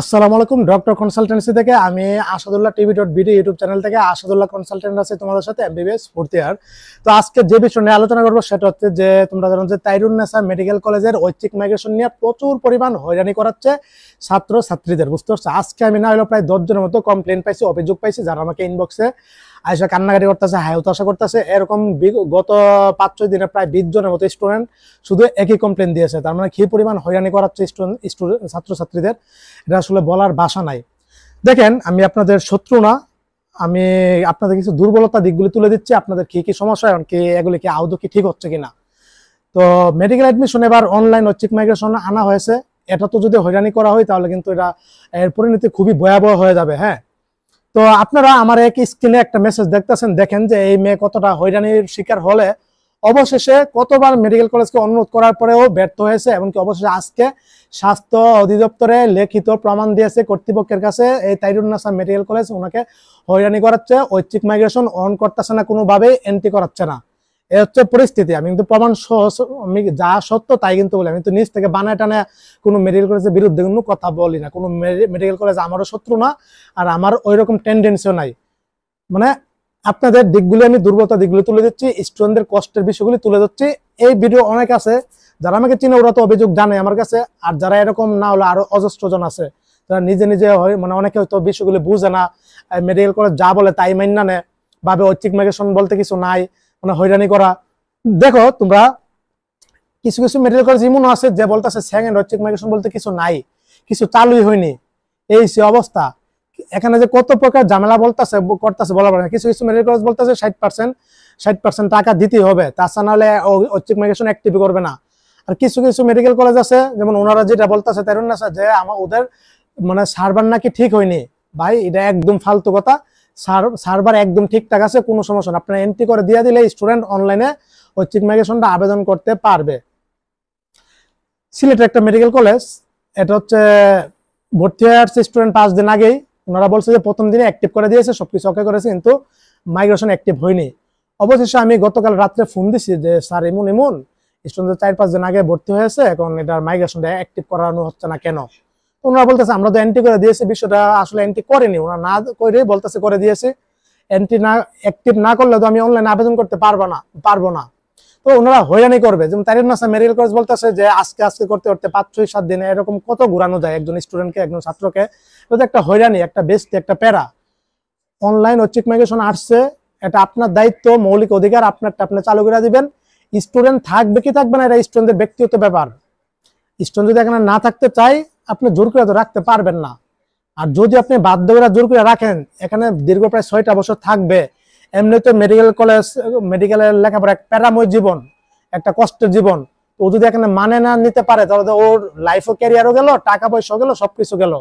আসসালামু আলাইকুম। Doctor consultancy থেকে আমি আসাদুল্লাহ টিভি.বিডি ইউটিউব চ্যানেল থেকে আসাদুল্লাহ কনসালটেন্ট আছে তোমাদের সাথে এমবিবিএস ফোর্থ ইয়ার। তো আজকে যে বিষয় নিয়ে আলোচনা করবো সেটা হচ্ছে যে তোমরা জানো যে তাইরুন্নেসা মেডিকেল কলেজের ঐচ্ছিক মাইগ্রেশন নিয়ে প্রচুর পরিমাণ হয়রানি করাচ্ছে ছাত্র ছাত্রীদের, বুঝতে পারছো। আজকে আমি না হলেও প্রায় 10 জনের মতো কমপ্লেন পাইছি, অভিযোগ পাইছি, যারা আমাকে ইনবক্সে আয়সা কান্নাকাটি করতেছে, হতাশা করতেছে। এরকম গত 5-6 দিনে প্রায় 20 জনের মতো স্টুডেন্ট শুধু একই কমপ্লেন দিয়েছে। তার মানে কি পরিমাণ হয়রানি করাচ্ছে ছাত্রছাত্রীদের, এটা আসলে বলার ভাষা নাই। দেখেন, আমি আপনাদের শত্রু না, আমি আপনাদের কিছু দুর্বলতা দিকগুলি তুলে দিচ্ছি, আপনাদের কি কি সমস্যা কি এগুলি কি আদৌ কি ঠিক হচ্ছে কিনা। তো মেডিকেল অ্যাডমিশন এবার অনলাইন ঐচ্ছিক মাইগ্রেশন আনা হয়েছে। এটা তো যদি হয়রানি করা হয় তাহলে কিন্তু এটা এর পরিণতি খুবই ভয়াবহ হয়ে যাবে। হ্যাঁ, তো আপনারা আমার এক স্ক্রিনে একটা মেসেজ দেখতেছেন, দেখেন যে এই মেয়ে কতটা হয়রানির শিকার হলে অবশেষে কতবার মেডিকেল কলেজকে অনুরোধ করার পরেও ব্যর্থ হয়েছে, এমনকি অবশেষে আজকে স্বাস্থ্য অধিদপ্তরে লিখিত প্রমাণ দিয়েছে কর্তৃপক্ষের কাছে এই তাইরুন্নেসা মেডিকেল কলেজ ওনাকে হয়রানি করাচ্ছে, ঐচ্ছিক মাইগ্রেশন অন করতেছে না, কোনোভাবেই এন্ট্রি করাচ্ছে না। এ হচ্ছে পরিস্থিতি। আমি কিন্তু প্রমাণ সহ আমি যা সত্য তাই কিন্তু বলি, আমি তো নিজ থেকে বানায় টানে কোনো মেডিকেল কলেজের বিরুদ্ধে কোনো কথা বলি না। কোনো মেডিকেল কলেজ আমারও শত্রু না, আর আমার ওই রকম টেন্ডেন্সিও নাই। মানে আপনাদের দিকগুলি, আমি দুর্বলতা দিকগুলি তুলে দিচ্ছি, স্টুডেন্টদের কষ্টের বিষয়গুলি তুলে দিচ্ছি। এই ভিডিও অনেক আছে, যারা আমাকে চিনে ওরা তো অভিযোগ জানে আমার কাছে, আর যারা এরকম না হলে আরো অজস্র জন আছে যারা নিজে নিজে মানে অনেকে হয়তো বিষয়গুলি বুঝে না, মেডিকেল কলেজ যা বলে তাই মান্য নেয়, ভাবে ঐচ্ছিক মাইগ্রেশন বলতে কিছু নাই, মানে হয়রানি করা। দেখো তোমরা, কিছু কিছু মেডিকেল কলেজ এমন আছে যে বলতেছে সেকেন্ড ঐচ্ছিক মাইগ্রেশন বলতে কিছু নাই, কিছু চালুই হয়নি, এই সে অবস্থা। এখানে যে কত প্রকার ঝামেলা করতেছে বলা পারে না। কিছু কিছু মেডিকেল কলেজ বলতেছে 60% টাকা দিতে হবে, তাছাড়া নাহলে ঐচ্ছিক মাইগ্রেশন অ্যাক্টিভ করবে না। আর কিছু কিছু মেডিকেল কলেজ আছে, যেমন ওনারা যেটা বলতেছে তাইরুন্নেসা, যে আমার ওদের মানে সার্ভার নাকি ঠিক হয়নি। ভাই, এটা একদম ফালতু কথা। সার্ভার একদম ঠিকঠাক আছে, কোনো সমস্যা না। আপনারা এন্ট্রি করে দিয়ে দিলে স্টুডেন্ট অনলাইনে ঐচ্ছিক মাইগ্রেশনটা আবেদন করতে পারবে। সিলেটের একটা মেডিকেল কলেজ, এটা হচ্ছে ভর্তি হয়ে আসছে স্টুডেন্ট 5 দিন আগেই। ওনারা বলছে যে প্রথম দিনে অ্যাক্টিভ করে দিয়েছে, সবকিছু ওকে করেছে, কিন্তু মাইগ্রেশন অ্যাক্টিভ হয়নি। অবশেষে আমি গতকাল রাত্রে ফোন দিছি যে স্যার এমন স্টুডেন্ট 4-5 দিন আগে ভর্তি হয়েছে, এখন এটার মাইগ্রেশনটা অ্যাক্টিভ করানো হচ্ছে না কেন। ওনারা বলতেছে আমরা তো এন্ট্রি করে দিয়েছি, বিষয়টা আসলে এন্ট্রি করেনি, ওনারা না করে বলতেছে করে দিয়েছে। এন্ট্রি না অ্যাক্টিভ না করলে তো আমি অনলাইনে আবেদন করতে পারবো না। তো ওনারা হয়রানি করবে। যেমন তাইরুন্নেসা মেডিকেল কলেজ বলতেছে যে আজকে করতে 5-6-7 দিনে এরকম কত ঘুরানো যায় একজন স্টুডেন্টকে, একজন ছাত্রকে। তো একটা হয়রানি, একটা বেস্তি, একটা প্যারা। অনলাইন ঐচ্ছিক মাইগ্রেশন আসছে, এটা আপনার দায়িত্ব, মৌলিক অধিকার, আপনারটা আপনি চালু করে দিবেন। স্টুডেন্ট থাকবে কি থাকবে না এটা স্টুডেন্টের ব্যক্তিগত ব্যাপার। স্টুডেন্ট যদি এখানে না থাকতে চাই, আপনি জোর করে তো রাখতে পারবেন না। আর যদি আপনি বাধ্য করে জোর করে রাখেন, এখানে দীর্ঘ প্রায় 6টা বছর থাকবে। এমনিতে মেডিকেল কলেজ, মেডিকেলের লেখাপড়া এক প্যারাময় জীবন, একটা কষ্টের জীবন। ও যদি এখানে মানে না নিতে পারে তাহলে তো ওর লাইফও ক্যারিয়ারও গেল, টাকা পয়সাও গেল, সবকিছু গেল।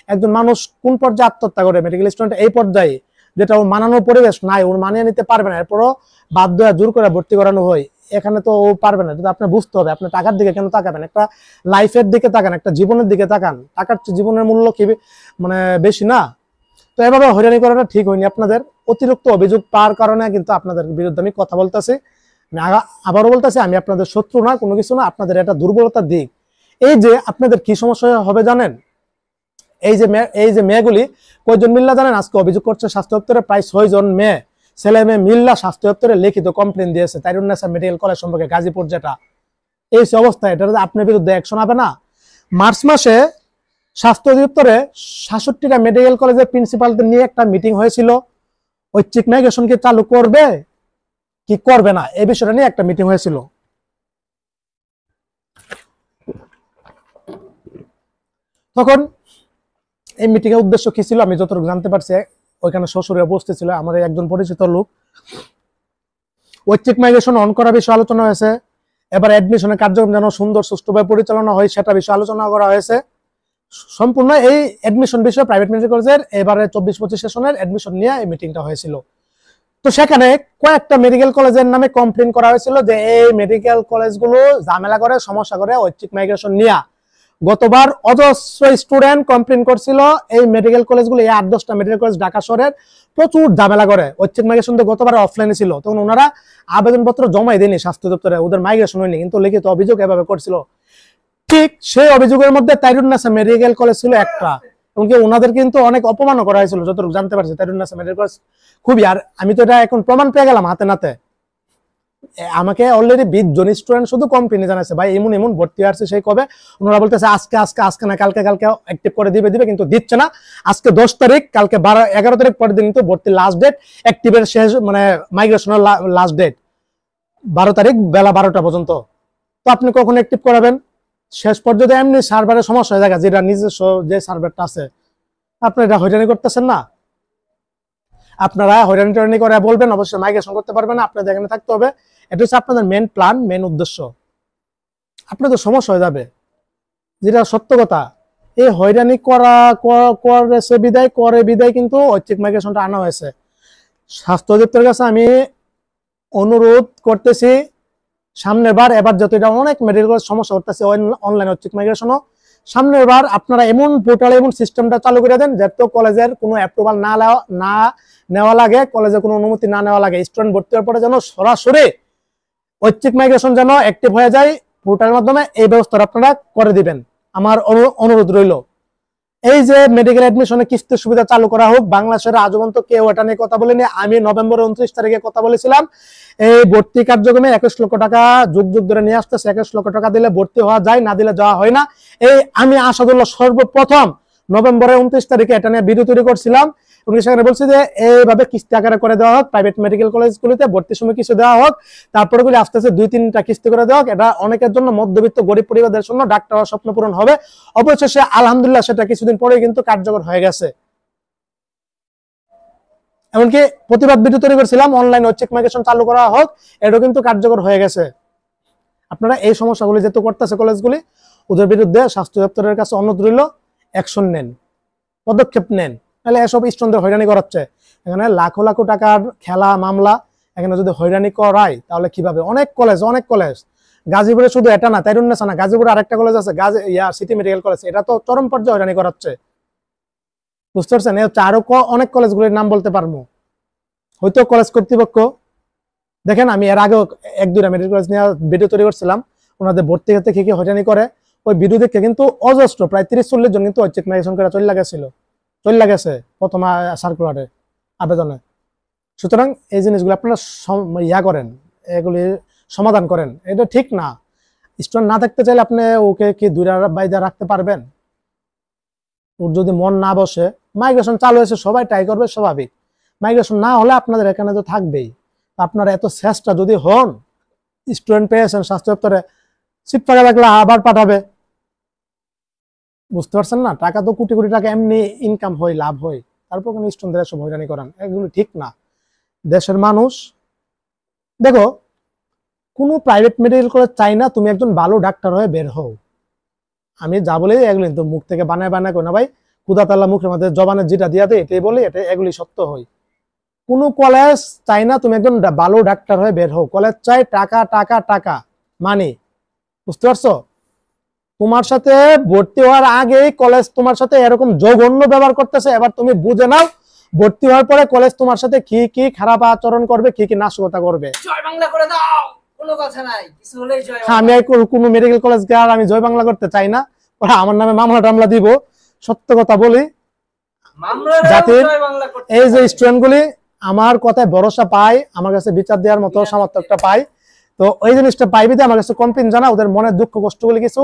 একজন মানুষ কোন পর্যায়ে আত্মহত্যা করে, মেডিকেল স্টুডেন্ট এই পর্যায়ে, যেটা ওর মানানোর পরিবেশ নাই, ওর মানিয়ে নিতে পারবে না, এরপরও বাধ্য হয়ে জোর করে ভর্তি করানো হয়। এখানে তো ও পারবে না। যদি আপনি বুঝতে হবে, আপনি টাকার দিকে কেন তাকাবেন, একটা লাইফের দিকে তাকান, একটা জীবনের দিকে তাকান। টাকার চেয়ে জীবনের মূল্য কি মানে বেশি না? তো এভাবে হয়রানি করাটা ঠিক হয়নি। আপনাদের অতিরিক্ত অভিযোগ পাওয়ার কারণে কিন্তু আপনাদের বিরুদ্ধে আমি কথা বলতেছি। আমি আবারও বলতেছি, আমি আপনাদের শত্রু না, কোনো কিছু না, আপনাদের এটা দুর্বলতার দিক। এই যে আপনাদের কি সমস্যা হবে জানেন, এই যে মেয়েগুলি কয়জন মিল্লা জানেন আজকে অভিযোগ করছে স্বাস্থ্য দপ্তরে? প্রায় 6 জন ছেলে মেয়ে মিল্লা স্বাস্থ্য দপ্তরে লিখিত কমপ্লেন দিয়েছে তাইরুন্নেসা মেডিকেল কলেজ সম্পর্কে, গাজীপুর যেটা। এই অবস্থা, এটা আপনার বিরুদ্ধে অ্যাকশন হবে না? মার্চ মাসে স্বাস্থ্য অধিদপ্তরে 66টা মেডিকেল কলেজের প্রিন্সিপালদের নিয়ে একটা মিটিং হয়েছিল। ঐচ্ছিক মাইগ্রেশন কি চালু করবে কি করবে না, এই বিষয়টা নিয়ে একটা মিটিং হয়েছিল। তখন এই মিটিং এর উদ্দেশ্য কি ছিল আমি যতটুকু জানতে পারছি, ওইখানে শ্বশুরে উপস্থিত ছিল আমাদের একজন পরিচিত লোক। ঐচ্ছিক মাইগ্রেশন অন করা বিষয়ে আলোচনা হয়েছে। এবার অ্যাডমিশনের কার্যক্রম যেন সুন্দর সুষ্ঠুভাবে পরিচালনা হয় সেটা বিষয়ে আলোচনা করা হয়েছে। সম্পূর্ণ এই অ্যাডমিশন বিষয়ে প্রাইভেট মেডিকেল কলেজের এবারে 24-25 সেশনের অ্যাডমিশন নিয়ে এই মিটিংটা হয়েছিল। তো সেখানে কয়েকটা মেডিকেল কলেজের নামে কমপ্লেন করা হয়েছিল যে এই মেডিকেল কলেজগুলো ঝামেলা করে, সমস্যা করে ঐচ্ছিক মাইগ্রেশন নিয়ে। গতবার অজস্র স্টুডেন্ট কমপ্লেন করছিল এই মেডিকেল কলেজগুলো, এই 8-10টা মেডিকেল কলেজ ঢাকা শহরের প্রচুর ঝামেলা করে। ঐচ্ছিক মাইগ্রেশন তো গতবার অফলাইনে ছিল, তখন ওনারা আবেদনপত্র জমাই দেয়নি স্বাস্থ্য দপ্তরে, ওদের মাইগ্রেশন হয়নি, কিন্তু লিখিত অভিযোগ এভাবে করছিল। ঠিক সেই অভিযোগের মধ্যে তাইরুন্নেসা মেডিকেল কলেজ ছিল একটা। এমনকি ওনাদের কিন্তু অনেক অপমানও করা হয়েছিল যতটুকু জানতে পারছি। তাইরুন্নেসা মেডিকেল কলেজ খুবই, আর আমি তো এটা এখন প্রমাণ পেয়ে গেলাম হাতে নাতে। আমাকে অলরেডি 20 জন স্টুডেন্ট শুধু কোম্পানি জানাইছে ভাই এমন এমন ভর্তি আসছে সেই কবে, ওনারা বলতেছে আজকে আজকে আজকে না কালকে কালকে অ্যাক্টিভ করে দিবে কিন্তু দিচ্ছে না। আজকে 10 তারিখ, কালকে 11 তারিখ পরের দিন কিন্তু ভর্তির লাস্ট ডেট, অ্যাক্টিভের শেষ মানে মাইগ্রেশনের লাস্ট ডেট 12 তারিখ বেলা 12টা পর্যন্ত। তো আপনি কখন অ্যাক্টিভ করাবেন? শেষ পর্যন্ত এমনি সার্ভারের সমস্যা হয়ে যায়, যেটা নিজস্ব যে সার্ভারটা আছে। আপনি এটা হয়রানি করতেছেন না। আপনারা হয়রানি টয়রানি করে বলবেন অবশ্যই মাইগ্রেশন করতে পারবেন না, আপনাদের এখানে থাকতে হবে। এটা হচ্ছে আপনাদের মেন প্ল্যান, মেন উদ্দেশ্য। আপনাদের সমস্যা হয়ে যাবে, যেটা সত্য কথা। এই হয়রানি করেছে বিদায় কিন্তু ঐচ্ছিক মাইগ্রেশনটা আনা হয়েছে। স্বাস্থ্য অধিদপ্তরের কাছে আমি অনুরোধ করতেছি সামনের বার, এবার যত এটা অনেক মেডিকেল সমস্যা করতেছে অনলাইন ঐচ্ছিক মাইগ্রেশনও, সামনের বার আপনারা এমন পোর্টাল এমন সিস্টেমটা চালু করে দেন যাতে কলেজের কোনো অ্যাপ্রুভাল না নেওয়া লাগে, কলেজের কোনো অনুমতি না নেওয়া লাগে। স্টুডেন্ট ভর্তি হওয়ার পরে যেন সরাসরি ঐচ্ছিক মাইগ্রেশন যেন অ্যাক্টিভ হয়ে যায় পোর্টালের মাধ্যমে, এই ব্যবস্থা আপনারা করে দিবেন, আমার অনুরোধ রইল। এই যে মেডিকেল অ্যাডমিশনে কিস্তির সুবিধা চালু করা হোক, বাংলাদেশের আজ পর্যন্ত কেউ এটা নিয়ে কথা বলেনি। আমি নভেম্বরের 29 তারিখে কথা বলেছিলাম, এই ভর্তি কার্যক্রমে 21 লক্ষ টাকা যুগ ধরে নিয়ে আসতেছে। 21 লক্ষ টাকা দিলে ভর্তি হওয়া যায়, না দিলে যাওয়া হয় না। এই আমি আসাদুল্লাহ সর্বপ্রথম নভেম্বরের 29 তারিখে এটা নিয়ে ভিডিও তৈরি করছিলাম। উনি সেখানে বলছে যে এইভাবে কিস্তি আকারে করে দেওয়া হোক, প্রাইভেট মেডিকেল কলেজগুলিতে ভর্তির সময় কিছু দেওয়া হোক, তারপরে গুলি আস্তে আস্তে 2-3টা কিস্তি করে দেওয়া হোক। এটা অনেকের জন্য, মধ্যবিত্ত গরিব পরিবারদের জন্য ডাক্তার হওয়ার স্বপ্ন পূরণ হবে। অবশেষে আলহামদুলিল্লাহ সেটা কিছুদিন পরে কিন্তু কার্যকর হয়ে গেছে। এমনকি প্রতিবাদ ভিডিও তৈরি করছিলাম অনলাইন ঐচ্ছিক মাইগ্রেশন চালু করা হোক, এটাও কিন্তু কার্যকর হয়ে গেছে। আপনারা এই সমস্যাগুলি যেহেতু করতেছে কলেজগুলি, ওদের বিরুদ্ধে স্বাস্থ্য দপ্তরের কাছে অনুরোধ রইল, অ্যাকশন নেন, পদক্ষেপ নেন। তাহলে এসব স্টুডেন্টদের হয়রানি করাচ্ছে, এখানে লাখো লাখো টাকার খেলা মামলা, এখানে যদি হয়রানি করায় তাহলে কিভাবে? অনেক কলেজ গাজীপুরে শুধু এটা না, তাইরুন্নেসা না, গাজীপুরে আরেকটা কলেজ আছে সিটি মেডিকেল কলেজ, এটা তো চরম পর্যায়ে হয়রানি করাচ্ছে। বুঝতে পারছেন? এই হচ্ছে আরো অনেক কলেজগুলির নাম বলতে পারবো। হয়তো কলেজ কর্তৃপক্ষ দেখেন, আমি এর আগেও 1-2টা মেডিকেল কলেজ নিয়ে ভিডিও তৈরি করছিলাম, ওনাদের ভর্তি হতে কি কি হয়রানি করে। ওই ভিডিও দেখে কিন্তু অজস্র প্রায় 30-40 জন কিন্তু ঐচ্ছিক মাইগ্রেশন করে চলে গেছে প্রথম সার্কুলারে আবেদনে। সুতরাং এই জিনিসগুলো আপনারা করেন, এগুলি সমাধান করেন। এটা ঠিক না। স্টুডেন্ট না থাকতে চাইলে আপনি ওকে কি দূরে বাইরে রাখতে পারবেন? ওর যদি মন না বসে, মাইগ্রেশন চালু হয়েছে সবাই ট্রাই করবে, স্বাভাবিক। মাইগ্রেশন না হলে আপনাদের এখানে তো থাকবেই। আপনারা এত চেষ্টা যদি হন, স্টুডেন্ট পেয়েছেন স্বাস্থ্য দপ্তরে, সিট ফাঁকা থাকলে আবার পাঠাবে। বুঝতে পারছেন না? টাকা তো কোটি কোটি টাকা এমনি ইনকাম হয়, লাভ হয়, তারপর কোনো স্টুডেন্টদের সব হয়রানি করান, এগুলো ঠিক না। দেশের মানুষ দেখো, কোনো প্রাইভেট মেডিকেল কলেজ চাই না তুমি একজন ভালো ডাক্তার হয়ে বের হও। আমি যা বলি এগুলি তো মুখ থেকে বানায় করি না ভাই, খুদা তাআলা মুখের মধ্যে জবানের যেটা দিয়া দেয় এটাই বলি, এটা এগুলি সত্য হয়। কোনো কলেজ চাই না তুমি একজন ভালো ডাক্তার হয়ে বের হও, কলেজ চাই টাকা টাকা টাকা, মানি। বুঝতে পারছো? তোমার সাথে ভর্তি হওয়ার আগেই কলেজ তোমার সাথে এরকম জঘন্য ব্যবহার করতেছে, এবার তুমি বুঝে নাও ভর্তি হওয়ার পরে কলেজ তোমার সাথে কি কি খারাপ আচরণ করবে, কি কি নাশকতা করবে। জয় বাংলা করে দাও, কোনো কথা নাই, কিছু হলেই জয় বাংলা। আমি কোনো মেডিকেল কলেজ গিয়ে আর আমি জয় বাংলা করতে চাই না, ওরা আমার নামে মামলা টামলা দিব। সত্য কথা বলি, জাতির এই যে স্টুডেন্ট গুলি আমার কথায় ভরসা পায়, আমার কাছে বিচার দেওয়ার মতো সামর্থ্য একটা পায়, তো ওই জিনিসটা পাইবি আমার কাছে কমপ্লেন জানা, ওদের মনের দুঃখ কষ্টগুলি কিছু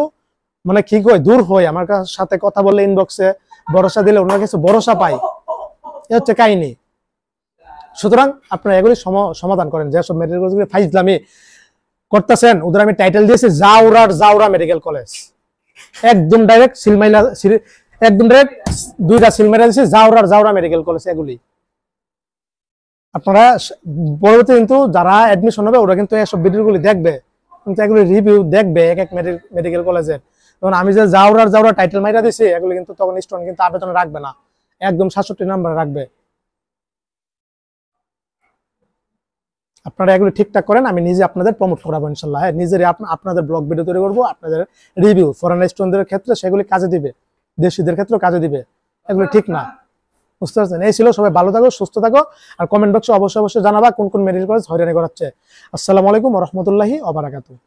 মানে কি কই দূর হয়, আমার সাথে কথা বললে ইনবক্সে ভরসা দিলে ওনার কিছু ভরসা পাই, এ হচ্ছে কাহিনী। সুতরাং আপনারা এগুলি সমাধান করেন। যেসব মেডিকেল কলেজগুলি ফাইজলামি করতেছেন, ওদের আমি টাইটেল দিয়েছি জাউরা মেডিকেল কলেজ, একদম ডাইরেক্ট সিলমাইলা, একদম ডাইরেক্ট 2টা সিলমাইলা দিয়েছি, জাউরা মেডিকেল কলেজ। এগুলি আপনারা পরবর্তী কিন্তু যারা অ্যাডমিশন হবে ওরা কিন্তু এসব ভিডিওগুলি দেখবে, কিন্তু এগুলি রিভিউ দেখবে এক এক মেডিকেল কলেজের। তখন আমি যে জাউরা টাইটেল মাইরা দিছি, এগুলি কিন্তু তখন স্টুডেন্ট কিন্তু আবেদন রাখবে না, একদম 67 নাম্বার রাখবে। আপনারা এগুলো ঠিকঠাক করেন, আমি নিজে আপনাদের প্রমোট করাবো ইনশাল্লাহ। হ্যাঁ, নিজের আপনাদের ব্লগ ভিডিও তৈরি করবো, আপনাদের রিভিউ ফরেন স্টুডেন্টদের ক্ষেত্রে সেগুলি কাজে দিবে, দেশিদের ক্ষেত্রেও কাজে দিবে। এগুলো ঠিক না। বুঝতে পারছেন? এই ছিল। সবাই ভালো থাকো, সুস্থ থাকো, আর কমেন্ট বক্সে অবশ্যই জানাবা কোন কোন মেডিকেল কলেজ হয়রানি করাচ্ছে। আসসালামু আলাইকুম ওয়া রাহমাতুল্লাহি ওয়া বারাকাতুহু।